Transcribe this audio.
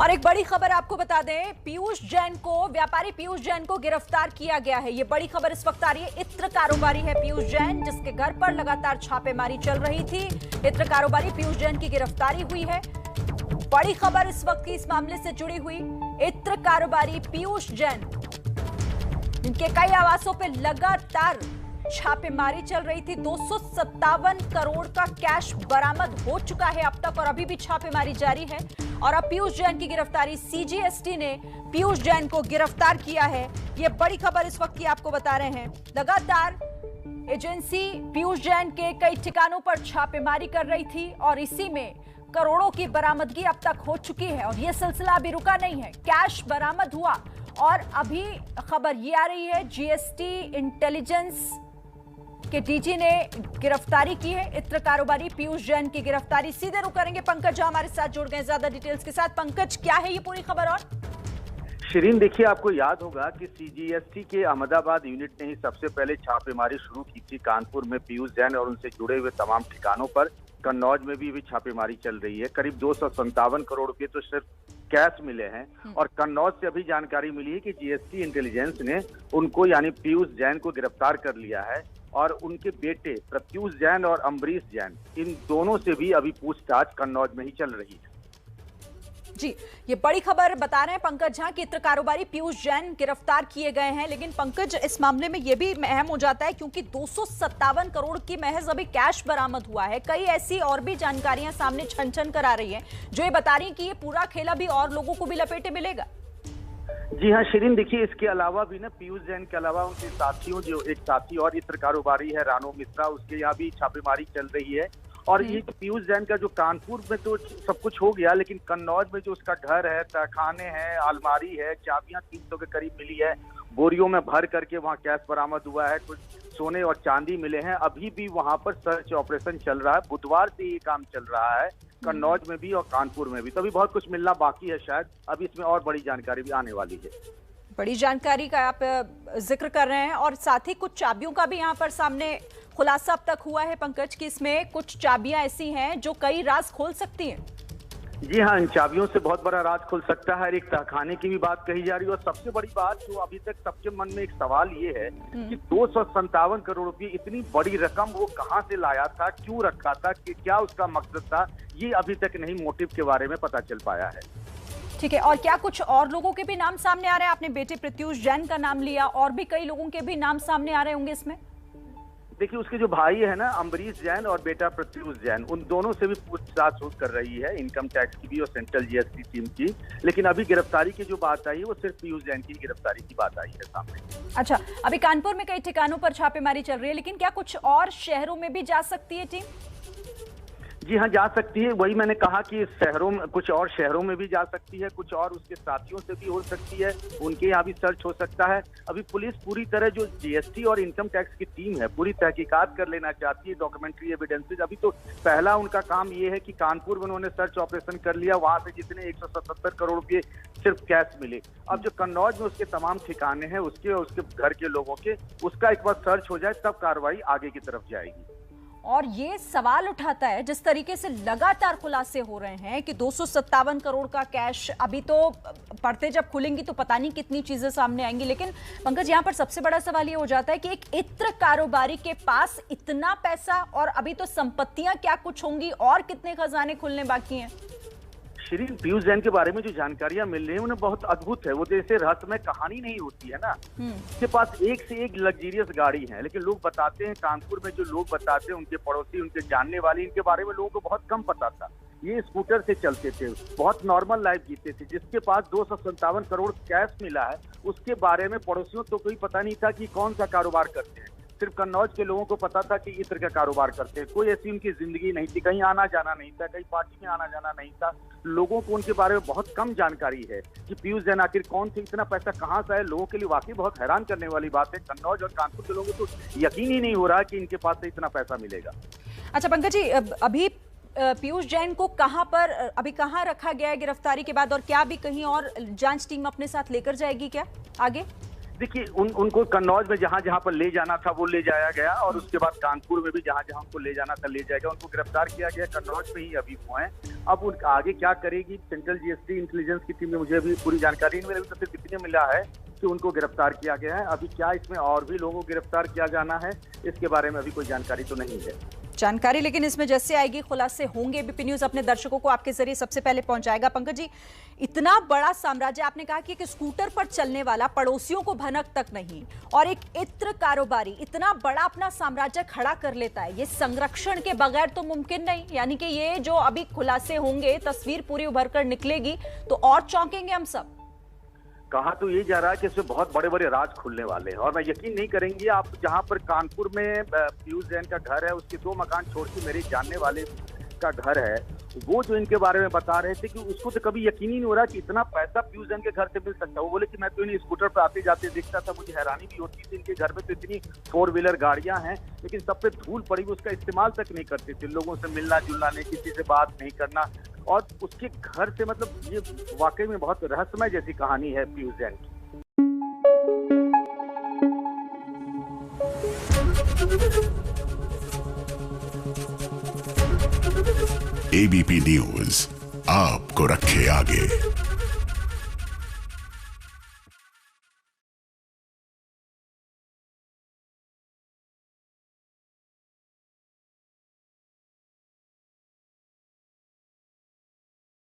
और एक बड़ी खबर आपको बता दें, व्यापारी पीयूष जैन को गिरफ्तार किया गया है। ये बड़ी खबर इस वक्त आ रही है। इत्र कारोबारी है पीयूष जैन, जिसके घर पर लगातार छापेमारी चल रही थी। इत्र कारोबारी पीयूष जैन की गिरफ्तारी हुई है। बड़ी खबर इस वक्त की इस मामले से जुड़ी हुई। इत्र कारोबारी पीयूष जैन, इनके कई आवासों पर लगातार छापेमारी चल रही थी। 257 करोड़ का कैश बरामद हो चुका है अब तक और अभी भी छापेमारी जारी है। और अब पीयूष जैन की गिरफ्तारी, सीजीएसटी ने पीयूष जैन को गिरफ्तार किया है। यह बड़ी खबर इस वक्त की आपको बता रहे हैं। लगातार एजेंसी पीयूष जैन के कई ठिकानों पर छापेमारी कर रही थी और इसी में करोड़ों की बरामदगी अब तक हो चुकी है और यह सिलसिला अभी रुका नहीं है। कैश बरामद हुआ और अभी खबर ये आ रही है, जीएसटी इंटेलिजेंस के डीजी ने गिरफ्तारी की है। इत्र कारोबारी पीयूष जैन की गिरफ्तारी। सीधे रुक करेंगे पंकज झा हमारे साथ जुड़ गए ज्यादा डिटेल्स के साथ। पंकज, क्या है ये पूरी खबर? और शिरीन, देखिए, आपको याद होगा कि सीजीएसटी के अहमदाबाद यूनिट ने ही सबसे पहले छापेमारी शुरू की थी कानपुर में पीयूष जैन और उनसे जुड़े हुए तमाम ठिकानों पर। कन्नौज में भी छापेमारी चल रही है। करीब 257 करोड़ रुपए तो सिर्फ कैश मिले हैं। और कन्नौज से अभी जानकारी मिली है कि जीएसटी इंटेलिजेंस ने उनको यानी पीयूष जैन को गिरफ्तार कर लिया है और उनके बेटे प्रत्युष जैन और अम्बरीश जैन, इन दोनों से भी अभी पूछताछ कन्नौज में ही चल रही है। जी, ये बड़ी खबर बता रहे हैं पंकज झा कि इत्र कारोबारी पीयूष जैन गिरफ्तार किए गए हैं। लेकिन पंकज, इस मामले में यह भी अहम हो जाता है क्योंकि 257 करोड़ की महज अभी कैश बरामद हुआ है। कई ऐसी और भी जानकारियां सामने छन छन कर आ रही है जो ये बता रही है कि ये पूरा खेला भी और लोगों को भी लपेटे मिलेगा। जी हाँ शिरीन, देखिए, इसके अलावा भी ना पीयूष जैन के अलावा उनके साथियों, जो एक साथी और इत्र कारोबारी है रानो मिश्रा, उसके यहाँ भी छापेमारी चल रही है। और ये पीयूष जैन का जो कानपुर में तो सब कुछ हो गया, लेकिन कन्नौज में जो उसका घर है, तहखाने हैं, अलमारी है, चाबियां 300 के करीब मिली है। बोरियों में भर करके वहाँ कैश बरामद हुआ है। कुछ सोने और चांदी मिले हैं। अभी भी वहाँ पर सर्च ऑपरेशन चल रहा है। बुधवार से ये काम चल रहा है कन्नौज में भी और कानपुर में भी। तो अभी बहुत कुछ मिलना बाकी है। शायद अभी इसमें और बड़ी जानकारी भी आने वाली है। बड़ी जानकारी का आप जिक्र कर रहे हैं और साथ ही कुछ चाबियों का भी यहाँ पर सामने खुलासा अब तक हुआ है पंकज, कि इसमें कुछ चाबियां ऐसी हैं जो कई राज खोल सकती हैं। जी हाँ, इन चाबियों से बहुत बड़ा राज खुल सकता है। एक तहखाने की भी बात कही जा रही है और सबसे बड़ी बात जो अभी तक सबके मन में एक सवाल ये है कि 257 करोड़ रुपए, इतनी बड़ी रकम वो कहाँ से लाया था, क्यों रखा था, कि क्या उसका मकसद था, ये अभी तक नहीं मोटिव के बारे में पता चल पाया है। ठीक है, और क्या कुछ और लोगों के भी नाम सामने आ रहे हैं? आपने बेटे प्रत्युष जैन का नाम लिया, और भी कई लोगों के भी नाम सामने आ रहे होंगे इसमें। देखिए, उसके जो भाई है ना अम्बरीश जैन और बेटा प्रत्युष जैन, उन दोनों से भी पूछताछ कर रही है, इनकम टैक्स की भी और सेंट्रल जीएसटी टीम की। लेकिन अभी गिरफ्तारी की जो बात आई है वो सिर्फ पीयूष जैन की गिरफ्तारी की बात आई है सामने। अच्छा, अभी कानपुर में कई ठिकानों पर छापेमारी चल रही है, लेकिन क्या कुछ और शहरों में भी जा सकती है टीम? जी हाँ, जा सकती है। वही मैंने कहा कि शहरों में, कुछ और शहरों में भी जा सकती है, कुछ और उसके साथियों से भी हो सकती है, उनके यहाँ भी सर्च हो सकता है। अभी पुलिस पूरी तरह, जो जीएसटी और इनकम टैक्स की टीम है, पूरी तहकीकात कर लेना चाहती है, डॉक्यूमेंट्री एविडेंसेज। अभी तो पहला उनका काम ये है कि कानपुर में उन्होंने सर्च ऑपरेशन कर लिया, वहां से जितने 177 करोड़ रुपये सिर्फ कैश मिले। अब जो कन्नौज में उसके तमाम ठिकाने हैं, उसके और उसके घर के लोगों के, उसका एक बार सर्च हो जाए तब कार्रवाई आगे की तरफ जाएगी। और ये सवाल उठाता है, जिस तरीके से लगातार खुलासे हो रहे हैं कि 257 करोड़ का कैश, अभी तो पढ़ते जब खुलेंगी तो पता नहीं कितनी चीजें सामने आएंगी। लेकिन पंकज, यहाँ पर सबसे बड़ा सवाल ये हो जाता है कि एक इत्र कारोबारी के पास इतना पैसा, और अभी तो संपत्तियां क्या कुछ होंगी, और कितने खजाने खुलने बाकी हैं। शिरीन, पीयूष जैन के बारे में जो जानकारियां मिल रही है उन्हें बहुत अद्भुत है। वो जैसे रहस्यमय कहानी नहीं होती है ना, उसके पास एक से एक लग्जरियस गाड़ी है। लेकिन लोग बताते हैं, कानपुर में जो लोग बताते हैं, उनके पड़ोसी, उनके जानने वाले, इनके बारे में लोगों को बहुत कम पता था। ये स्कूटर से चलते थे, बहुत नॉर्मल लाइफ जीते थे। जिसके पास 257 करोड़ कैश मिला है, उसके बारे में पड़ोसियों तो कोई पता नहीं था कि कौन सा कारोबार करते हैं। सिर्फ कन्नौज के लोगों को पता था कि इत्र का कारोबार करते हैं। कोई ऐसी उनकी जिंदगी नहीं थी, कहीं आना जाना नहीं था, कहीं पार्टी में आना जाना नहीं था। लोगों को उनके बारे में बहुत कम जानकारी है कि पीयूष जैन आखिर कौन थे, इतना पैसा कहाँ से आया। लोगों के लिए वाकई बहुत हैरान करने वाली बात है। कन्नौज और कानपुर के लोगों को तो यकीन ही नहीं हो रहा कि इनके पास से इतना पैसा मिलेगा। अच्छा पंकज जी, अभी पीयूष जैन को कहां पर, अभी कहां रखा गया है गिरफ्तारी के बाद, और क्या भी कहीं और जांच टीम अपने साथ लेकर जाएगी क्या आगे? देखिए उनको कन्नौज में जहां जहां पर ले जाना था वो ले जाया गया, और उसके बाद कानपुर में भी जहां जहां उनको ले जाना था ले जाया गया। उनको गिरफ्तार किया गया, कन्नौज में ही अभी वो हैं। अब उनका आगे क्या करेगी सेंट्रल जीएसटी इंटेलिजेंस की टीम में, मुझे अभी पूरी जानकारी नहीं मिली, तो सिर्फ इतने मिला है कि उनको गिरफ्तार किया गया है। अभी क्या इसमें और भी लोगों को गिरफ्तार किया जाना है, इसके बारे में अभी कोई जानकारी तो नहीं है। जानकारी लेकिन इसमें जैसे आएगी, खुलासे होंगे, बीपी न्यूज अपने दर्शकों को आपके जरिए सबसे पहले पहुंचाएगा। पंकज जी, इतना बड़ा साम्राज्य, आपने कहा कि एक स्कूटर पर चलने वाला, पड़ोसियों को भनक तक नहीं, और एक इत्र कारोबारी इतना बड़ा अपना साम्राज्य खड़ा कर लेता है, ये संरक्षण के बगैर तो मुमकिन नहीं। यानी कि ये जो अभी खुलासे होंगे, तस्वीर पूरी उभर कर निकलेगी तो और चौंकेंगे हम सब। कहा तो ये जा रहा है कि इसमें बहुत बड़े बड़े राज खुलने वाले हैं, और मैं यकीन नहीं करेंगे आप, जहां पर कानपुर में पीयूष जैन का घर है, उसके 2 मकान छोड़ के मेरे जानने वाले का घर है, वो जो इनके बारे में बता रहे थे कि उसको तो कभी यकीन ही नहीं हो रहा कि इतना पैसा पीयूष जैन के घर से मिल सकता है। वो बोले कि मैं तो इन्हें स्कूटर पर आते जाते देखता था, मुझे हैरानी भी होती थी, इनके घर में तो इतनी 4 व्हीलर गाड़ियां हैं, लेकिन सब पे धूल पड़ी हुई, उसका इस्तेमाल तक नहीं करते थे, लोगों से मिलना जुलना नहीं, किसी से बात नहीं करना, और उसके घर से, मतलब ये वाकई में बहुत रहस्यमय जैसी कहानी है पीयूष जैन की। एबीपी न्यूज आपको रखे आगे।